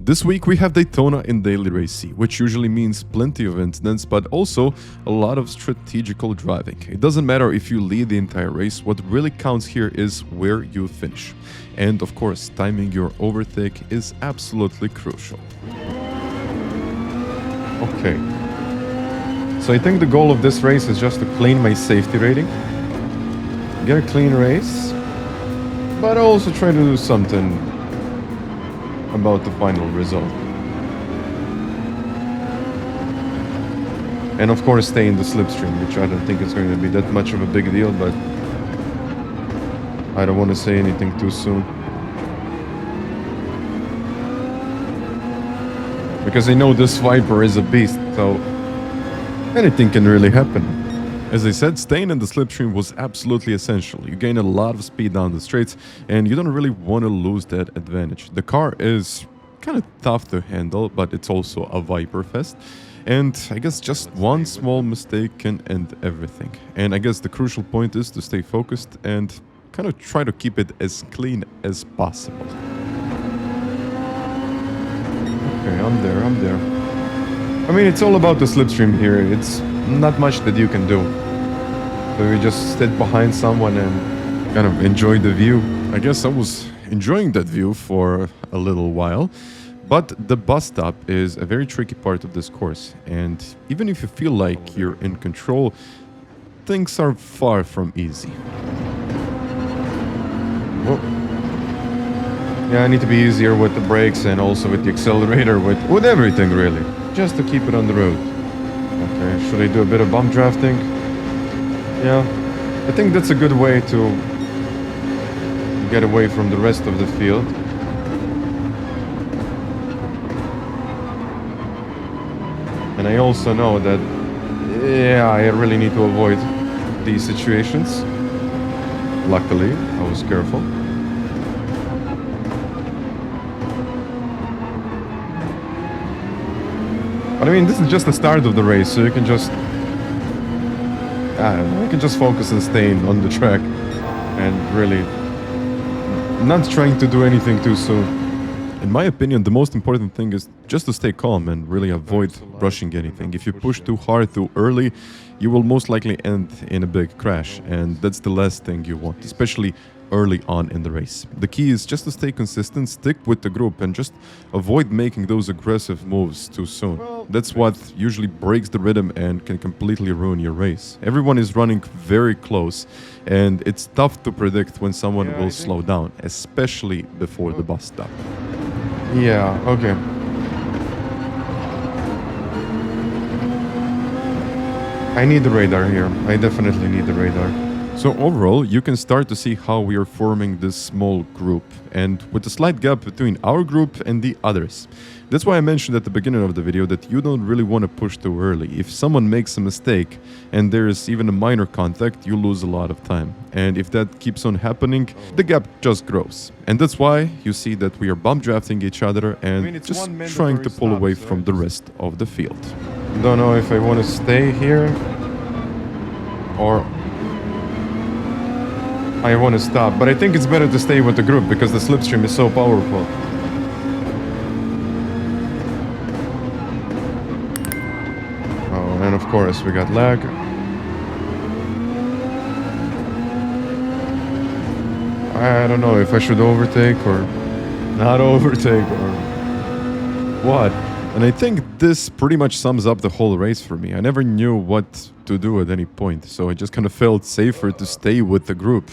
This week we have Daytona in Daily Race C, which usually means plenty of incidents, but also a lot of strategical driving. It doesn't matter if you lead the entire race, what really counts here is where you finish. And of course, timing your overtake is absolutely crucial. Okay. So I think the goal of this race is just to clean my safety rating, get a clean race, but also try to do something about the final result. And of course stay in the slipstream, which I don't think is going to be that much of a big deal, but I don't want to say anything too soon. Because I know this Viper is a beast, so anything can really happen. As I said, staying in the slipstream was absolutely essential. You gain a lot of speed down the straights, and you don't really want to lose that advantage. The car is kind of tough to handle, but it's also a Viper fest. And I guess just one small mistake can end everything. And I guess the crucial point is to stay focused and kind of try to keep it as clean as possible. Okay, I'm there. I mean, it's all about the slipstream here. It's not much that you can do. So you just sit behind someone and kind of enjoy the view. I guess I was enjoying that view for a little while. But the bus stop is a very tricky part of this course. And even if you feel like you're in control, things are far from easy. Whoa. Yeah, I need to be easier with the brakes and also with the accelerator, with everything really, just to keep it on the road. Okay, should I do a bit of bump drafting? Yeah, I think that's a good way to get away from the rest of the field. And I also know that, yeah, I really need to avoid these situations. Luckily, I was careful. But I mean, this is just the start of the race, so you can just, I don't know, you can just focus on staying on the track and really not trying to do anything too soon. In my opinion, the most important thing is just to stay calm and really avoid rushing anything. If you push too hard too early, you will most likely end in a big crash, and that's the last thing you want, especially early on in the race. The key is just to stay consistent, stick with the group, and just avoid making those aggressive moves too soon. That's what usually breaks the rhythm and can completely ruin your race. Everyone is running very close, and it's tough to predict when someone will slow down, especially before the bus stop. Yeah, okay. I need the radar here. I definitely need the radar. So overall, you can start to see how we are forming this small group, and with a slight gap between our group and the others. That's why I mentioned at the beginning of the video that you don't really want to push too early. If someone makes a mistake and there is even a minor contact, you lose a lot of time. And if that keeps on happening, the gap just grows. And that's why you see that we are bump drafting each other and just trying to pull away from the rest of the field. Don't know if I want to stay here or I want to stop, but I think it's better to stay with the group because the slipstream is so powerful. Oh, and of course we got lag. I don't know if I should overtake or not overtake or what. And I think this pretty much sums up the whole race for me. I never knew what to do at any point, so I just kind of felt safer to stay with the group.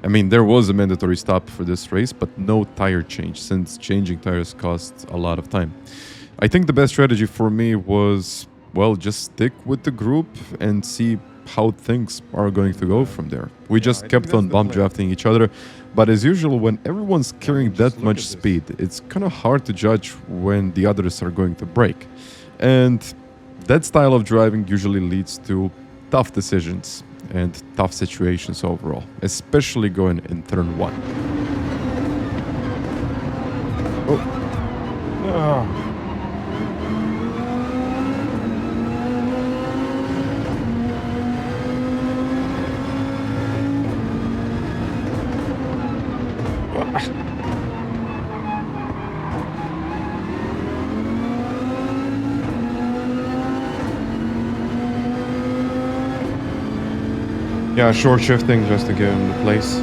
I mean, there was a mandatory stop for this race, but no tire change, since changing tires costs a lot of time. I think the best strategy for me was, well, just stick with the group and see how things are going to go from there. We just kept on bump drafting each other, but as usual, when everyone's carrying that much speed, it's kind of hard to judge when the others are going to brake. And that style of driving usually leads to tough decisions and tough situations overall, especially going in turn 1. Oh. Ah. Yeah, short shifting just to give him the place.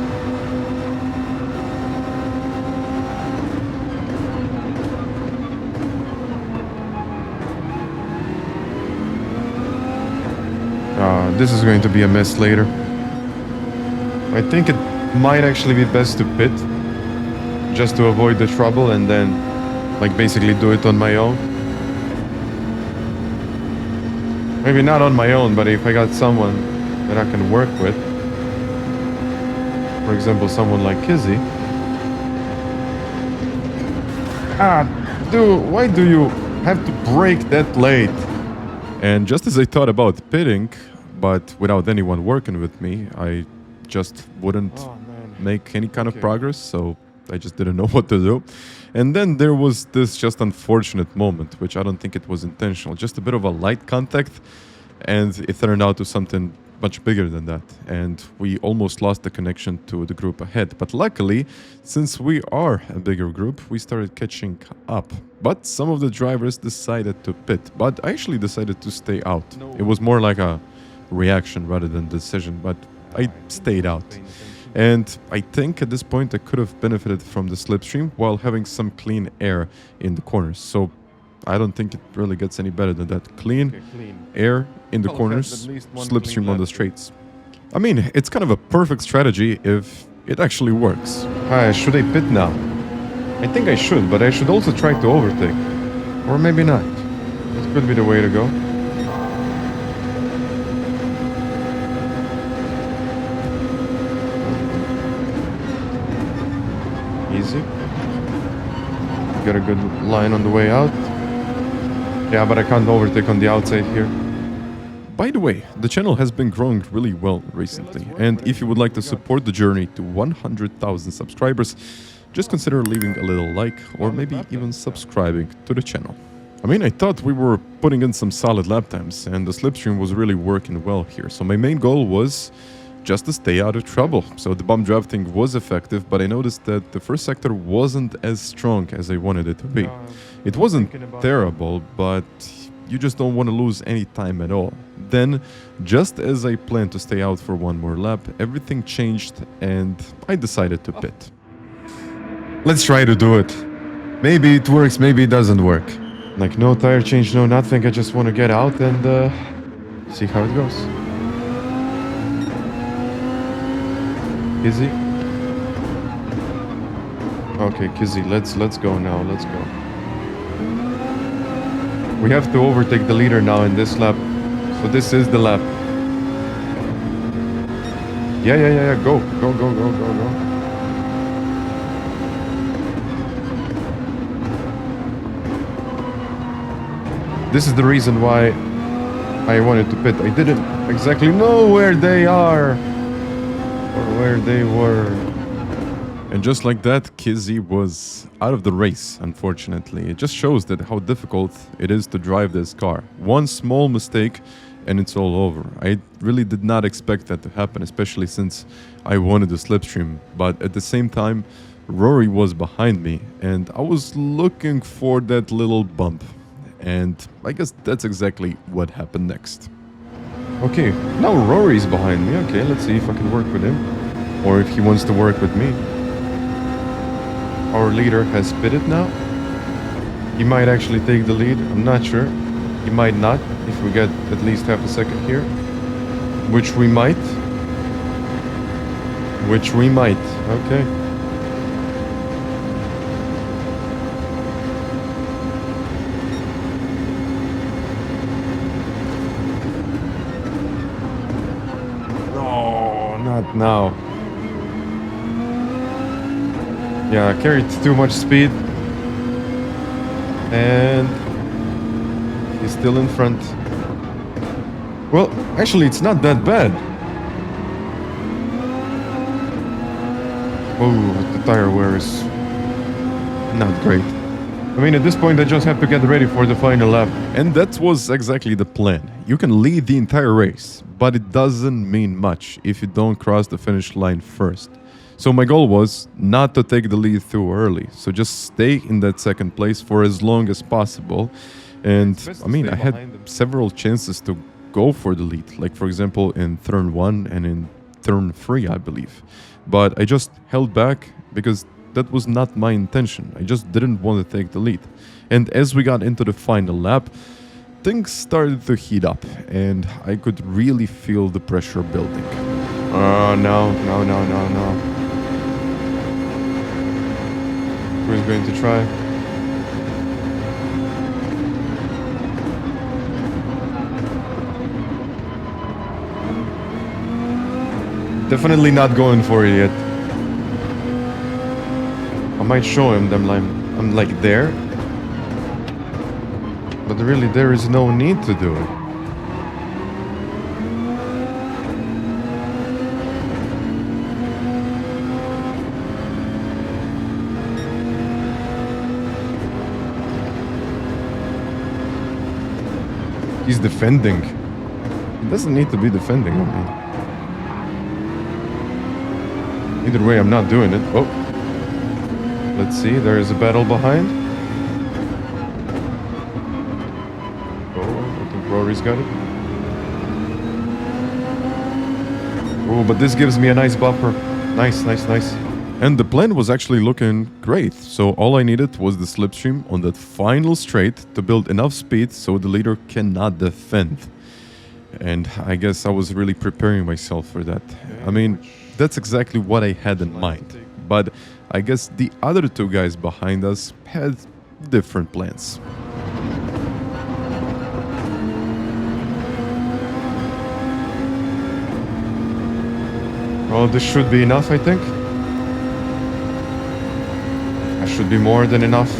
This is going to be a mess later. I think it might actually be best to pit, just to avoid the trouble, and then like basically do it on my own. Maybe not on my own, but if I got someone that I can work with, for example someone like Kizzy. Dude, why do you have to brake that late? And just as I thought about pitting, but without anyone working with me, I just wouldn't make any kind of progress, so I just didn't know what to do. And then there was this just unfortunate moment, which I don't think it was intentional, just a bit of a light contact, and it turned out to something much bigger than that, and we almost lost the connection to the group ahead. But luckily, since we are a bigger group, we started catching up. But some of the drivers decided to pit, but I actually decided to stay out. It was more like a reaction rather than decision, but I stayed out. And I think at this point I could have benefited from the slipstream while having some clean air in the corners. So I don't think it really gets any better than that. Clean air in the corners, slipstream on the straights. I mean, it's kind of a perfect strategy if it actually works. Should I pit now? I think I should, but I should also try to overtake. Or maybe not. It could be the way to go. Easy. Got a good line on the way out. Yeah, but I can't overtake on the outside here. By the way, the channel has been growing really well recently, and if you would like to support the journey to 100,000 subscribers, just consider leaving a little like or maybe even subscribing to the channel. I mean, I thought we were putting in some solid lap times and the slipstream was really working well here, so my main goal was just to stay out of trouble. So the bump drafting was effective, but I noticed that the first sector wasn't as strong as I wanted it to be. It wasn't terrible, but you just don't want to lose any time at all. Then, just as I planned to stay out for one more lap, everything changed and I decided to pit. Let's try to do it. Maybe it works, maybe it doesn't work. Like no tire change, no nothing, I just want to get out and see how it goes. Kizzy? Okay, Kizzy, let's go now, let's go. We have to overtake the leader now in this lap. So this is the lap. Yeah, go. This is the reason why I wanted to pit. I didn't exactly know where they are. Or where they were. And just like that, Kizzy was out of the race, unfortunately. It just shows that how difficult it is to drive this car. One small mistake and it's all over. I really did not expect that to happen, especially since I wanted the slipstream. But at the same time, Rory was behind me and I was looking for that little bump. And I guess that's exactly what happened next. Okay, now Rory's behind me. Okay, let's see if I can work with him. Or if he wants to work with me. Our leader has pitted now. He might actually take the lead. I'm not sure. He might not if we get at least half a second here. Which we might. Okay. No, not now. Yeah, I carried too much speed. And he's still in front. Well, actually, it's not that bad. Oh, the tire wear is not great. I mean, at this point, I just have to get ready for the final lap. And that was exactly the plan. You can lead the entire race, but it doesn't mean much if you don't cross the finish line first. So my goal was not to take the lead too early, so just stay in that second place for as long as possible. And I mean, I had several chances to go for the lead, like for example in turn 1 and in turn 3, I believe. But I just held back because that was not my intention. I just didn't want to take the lead. And as we got into the final lap, things started to heat up, and I could really feel the pressure building. No. Who's going to try? Definitely not going for it yet. I might show him that I'm like there. But really there is no need to do it. He's defending. He doesn't need to be defending, I mean. Either way, I'm not doing it. Oh. Let's see, there is a battle behind. Oh, I think Rory's got it. Oh, but this gives me a nice buffer. Nice. And the plan was actually looking great. So all I needed was the slipstream on that final straight to build enough speed so the leader cannot defend. And I guess I was really preparing myself for that. I mean, that's exactly what I had in mind. But I guess the other two guys behind us had different plans. Well, this should be enough, I think. That should be more than enough.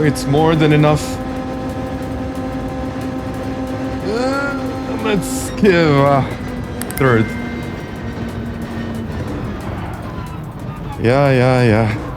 It's more than enough. Let's give third. Yeah.